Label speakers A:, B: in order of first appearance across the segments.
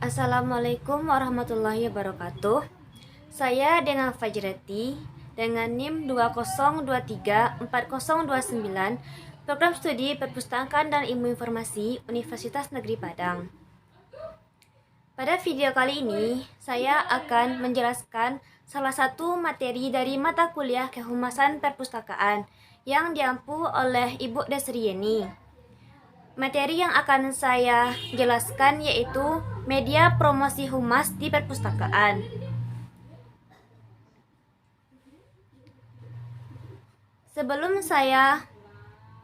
A: Assalamualaikum warahmatullahi wabarakatuh. Saya Dena Fajrati dengan NIM 20234029, Program Studi Perpustakaan dan Ilmu Informasi Universitas Negeri Padang. Pada video kali ini, saya akan menjelaskan salah satu materi dari mata kuliah Kehumasan Perpustakaan yang diampu oleh Ibu Desrieni. Materi yang akan saya jelaskan yaitu media promosi humas di perpustakaan. Sebelum saya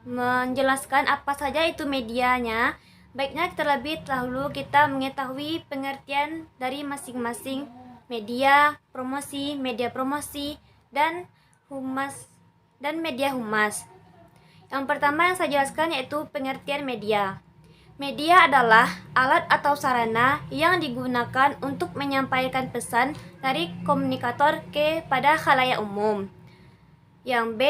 A: menjelaskan apa saja itu medianya, baiknya terlebih dahulu kita mengetahui pengertian dari masing-masing media promosi, dan humas dan media humas. Yang pertama yang saya jelaskan yaitu pengertian media. Media adalah alat atau sarana yang digunakan untuk menyampaikan pesan dari komunikator kepada khalayak umum. Yang B,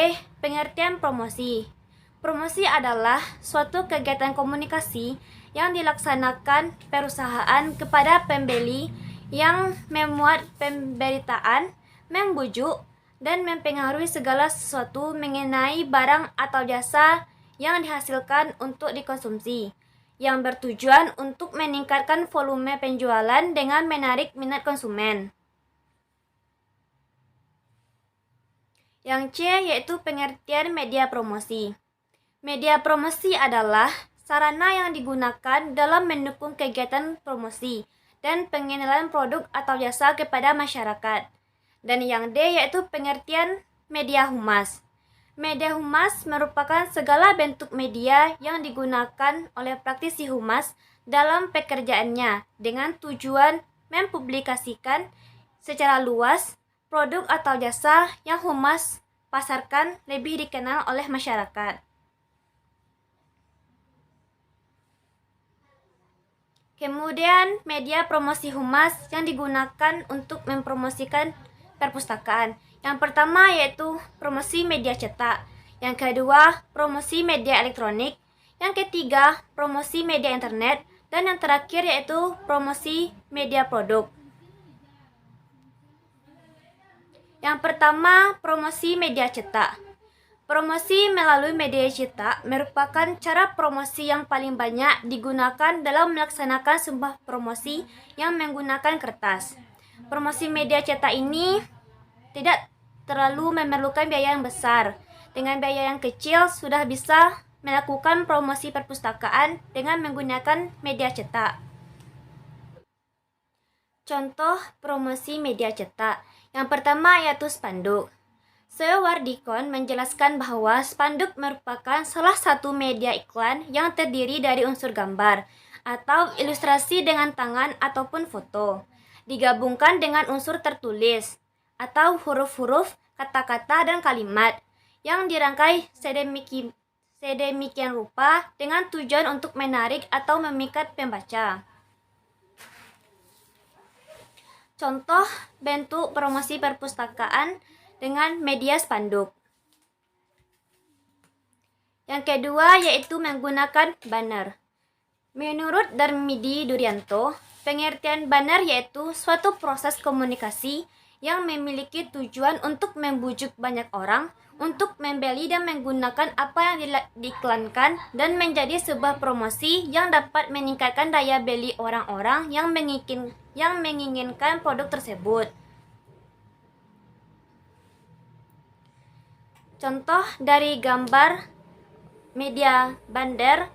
A: pengertian promosi. Promosi adalah suatu kegiatan komunikasi yang dilaksanakan perusahaan kepada pembeli yang memuat pemberitaan, membujuk, dan mempengaruhi segala sesuatu mengenai barang atau jasa yang dihasilkan untuk dikonsumsi, yang bertujuan untuk meningkatkan volume penjualan dengan menarik minat konsumen. Yang C yaitu pengertian media promosi. Media promosi adalah sarana yang digunakan dalam mendukung kegiatan promosi dan pengenalan produk atau jasa kepada masyarakat. Dan yang D yaitu pengertian media humas. Media humas merupakan segala bentuk media yang digunakan oleh praktisi humas dalam pekerjaannya dengan tujuan mempublikasikan secara luas produk atau jasa yang humas pasarkan lebih dikenal oleh masyarakat. Kemudian media promosi humas yang digunakan untuk mempromosikan perpustakaan. Yang pertama yaitu promosi media cetak. Yang kedua, promosi media elektronik. Yang ketiga, promosi media internet. Dan yang terakhir yaitu promosi media produk. Yang pertama, promosi media cetak. Promosi melalui media cetak merupakan cara promosi yang paling banyak digunakan dalam melaksanakan sebuah promosi yang menggunakan kertas. Promosi media cetak ini tidak terlalu memerlukan biaya yang besar. Dengan biaya yang kecil sudah bisa melakukan promosi perpustakaan dengan menggunakan media cetak. Contoh promosi media cetak. Yang pertama yaitu spanduk. Sewardikon menjelaskan bahwa spanduk merupakan salah satu media iklan yang terdiri dari unsur gambar atau ilustrasi dengan tangan ataupun foto, digabungkan dengan unsur tertulis atau huruf-huruf, kata-kata, dan kalimat yang dirangkai sedemikian rupa dengan tujuan untuk menarik atau memikat pembaca. Contoh bentuk promosi perpustakaan dengan media spanduk. Yang kedua yaitu menggunakan banner. Menurut Darmidi Duryanto, pengertian banner yaitu suatu proses komunikasi yang memiliki tujuan untuk membujuk banyak orang untuk membeli dan menggunakan apa yang diiklankan dan menjadi sebuah promosi yang dapat meningkatkan daya beli orang-orang yang menginginkan produk tersebut. Contoh dari gambar media banner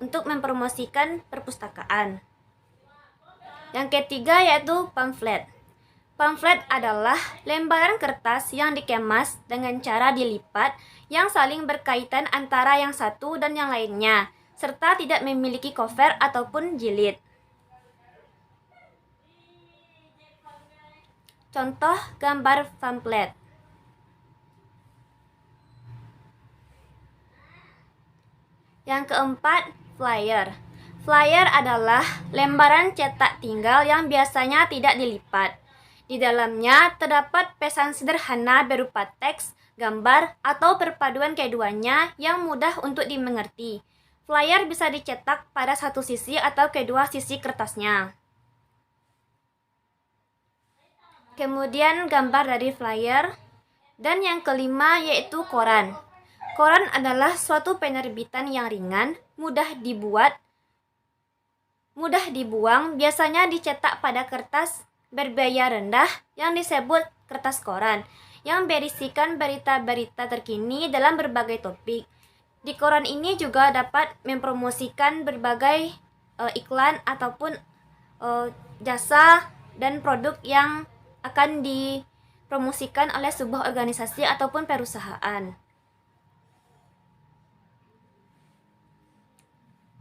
A: untuk mempromosikan perpustakaan. Yang ketiga yaitu pamflet. Pamflet adalah lembaran kertas yang dikemas dengan cara dilipat yang saling berkaitan antara yang satu dan yang lainnya, serta tidak memiliki cover ataupun jilid. Contoh gambar pamflet. Yang keempat, flyer. Flyer adalah lembaran cetak tinggal yang biasanya tidak dilipat. Di dalamnya terdapat pesan sederhana berupa teks, gambar, atau perpaduan keduanya yang mudah untuk dimengerti. Flyer bisa dicetak pada satu sisi atau kedua sisi kertasnya. kemudian gambar dari flyer, dan yang kelima yaitu koran. Koran adalah suatu penerbitan yang ringan, mudah dibuat, mudah dibuang, biasanya dicetak pada kertas berbiaya rendah yang disebut kertas koran, yang berisikan berita-berita terkini dalam berbagai topik. Di koran ini juga dapat mempromosikan berbagai iklan ataupun jasa dan produk yang akan dipromosikan oleh sebuah organisasi ataupun perusahaan.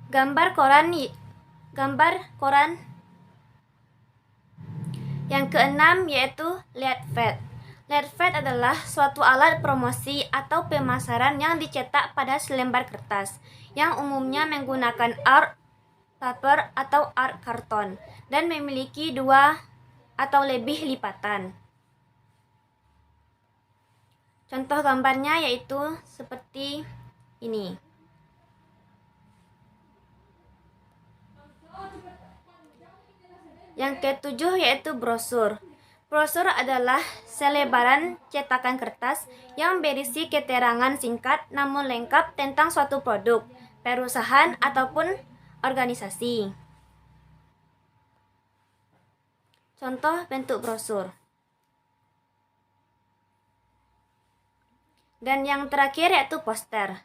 A: Gambar koran yang keenam yaitu leaflet. Leaflet adalah suatu alat promosi atau pemasaran yang dicetak pada selembar kertas, yang umumnya menggunakan art paper atau art karton dan memiliki 2 atau lebih lipatan. Contoh gambarnya yaitu seperti ini. Yang ketujuh yaitu brosur. Brosur adalah selebaran cetakan kertas yang berisi keterangan singkat namun lengkap tentang suatu produk, perusahaan, ataupun organisasi. Contoh bentuk brosur. Dan yang terakhir yaitu poster.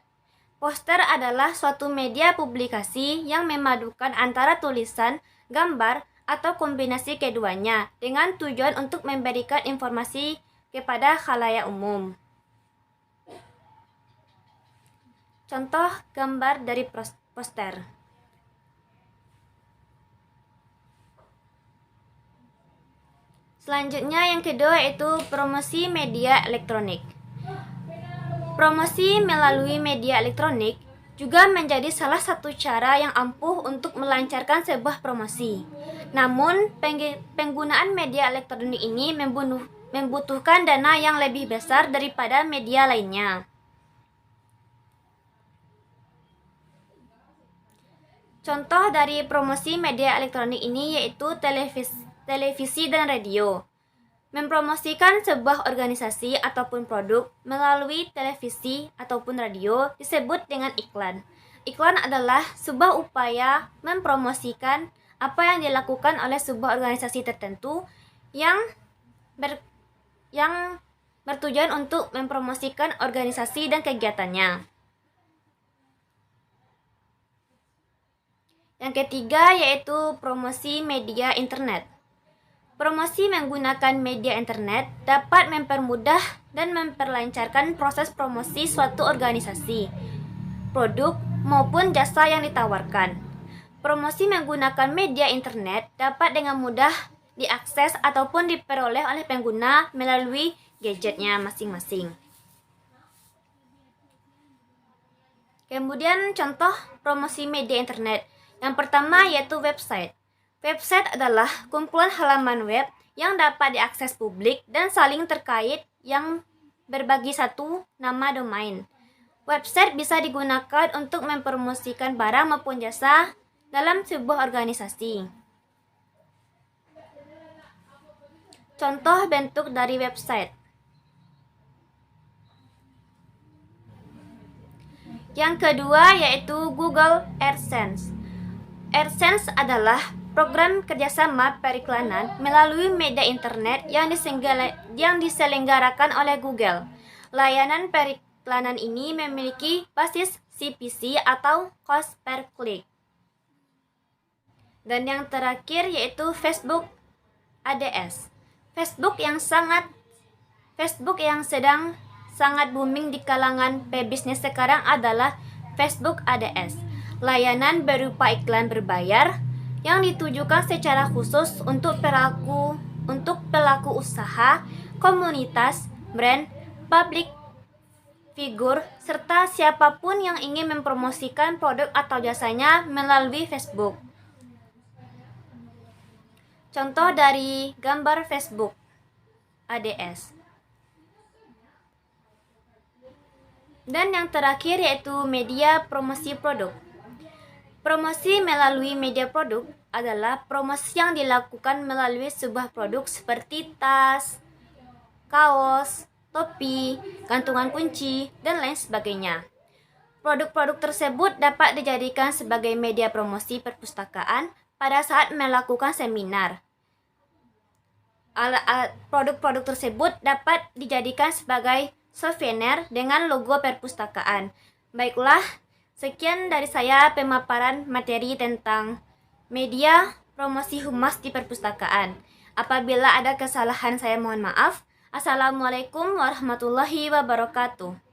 A: Poster adalah suatu media publikasi yang memadukan antara tulisan, gambar, atau kombinasi keduanya dengan tujuan untuk memberikan informasi kepada khalayak umum. Contoh gambar dari poster. Selanjutnya yang kedua yaitu promosi media elektronik. Promosi melalui media elektronik juga menjadi salah satu cara yang ampuh untuk melancarkan sebuah promosi. Namun, penggunaan media elektronik ini membutuhkan dana yang lebih besar daripada media lainnya. Contoh dari promosi media elektronik ini yaitu televisi dan radio. Mempromosikan sebuah organisasi ataupun produk melalui televisi ataupun radio disebut dengan iklan. Iklan adalah sebuah upaya mempromosikan apa yang dilakukan oleh sebuah organisasi tertentu yang bertujuan untuk mempromosikan organisasi dan kegiatannya. Yang ketiga yaitu promosi media internet. Promosi menggunakan media internet dapat mempermudah dan memperlancarkan proses promosi suatu organisasi, produk, maupun jasa yang ditawarkan. Promosi menggunakan media internet dapat dengan mudah diakses ataupun diperoleh oleh pengguna melalui gadgetnya masing-masing. Kemudian contoh promosi media internet. Yang pertama yaitu website. Website adalah kumpulan halaman web yang dapat diakses publik dan saling terkait yang berbagi satu nama domain. Website bisa digunakan untuk mempromosikan barang maupun jasa dalam sebuah organisasi. Contoh bentuk dari website. Yang kedua yaitu Google AdSense. AdSense adalah program kerjasama periklanan melalui media internet yang diselenggarakan oleh Google. Layanan periklanan ini memiliki basis CPC atau cost per click. Dan yang terakhir yaitu Facebook ADS. Facebook yang sedang sangat booming di kalangan pebisnis sekarang adalah Facebook ADS. Layanan berupa iklan berbayar yang ditujukan secara khusus untuk pelaku usaha, komunitas, brand, public figur, serta siapapun yang ingin mempromosikan produk atau jasanya melalui Facebook. Contoh dari gambar Facebook ADS. Dan yang terakhir yaitu media promosi produk. Promosi melalui media produk adalah promosi yang dilakukan melalui sebuah produk seperti tas, kaos, topi, gantungan kunci, dan lain sebagainya. Produk-produk tersebut dapat dijadikan sebagai media promosi perpustakaan pada saat melakukan seminar. Produk-produk tersebut dapat dijadikan sebagai souvenir dengan logo perpustakaan. Baiklah, sekian dari saya pemaparan materi tentang media promosi humas di perpustakaan. Apabila ada kesalahan saya mohon maaf. Assalamualaikum warahmatullahi wabarakatuh.